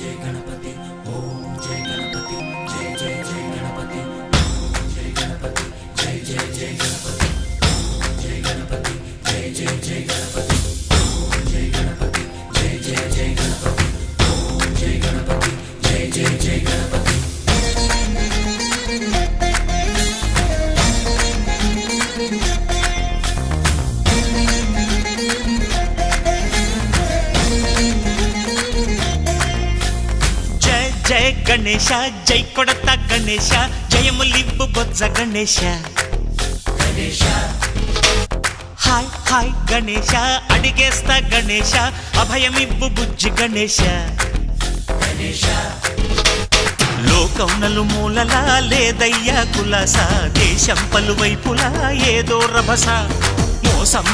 जय गणपति ओम जय गणपति जय जय जय गणपति जय गणपति जय जय जय गणपति जय गणपति जय जय जय गणपति जय गणपति जय जय जय गणपति जय गणपति जय जय जय गणपति जय गणेश जय कोडता गणेश जयमुलिब्बु बोज्ज गणेश गणेश हाय हाय गणेश अडिगेस्ता गणेश अभयमिब्बु बुज्जि गणेश गणेश లోకం నలుమూలలా లేదయ్యా కులాస దేశం పలువైపులా ఏదో రభస మోసం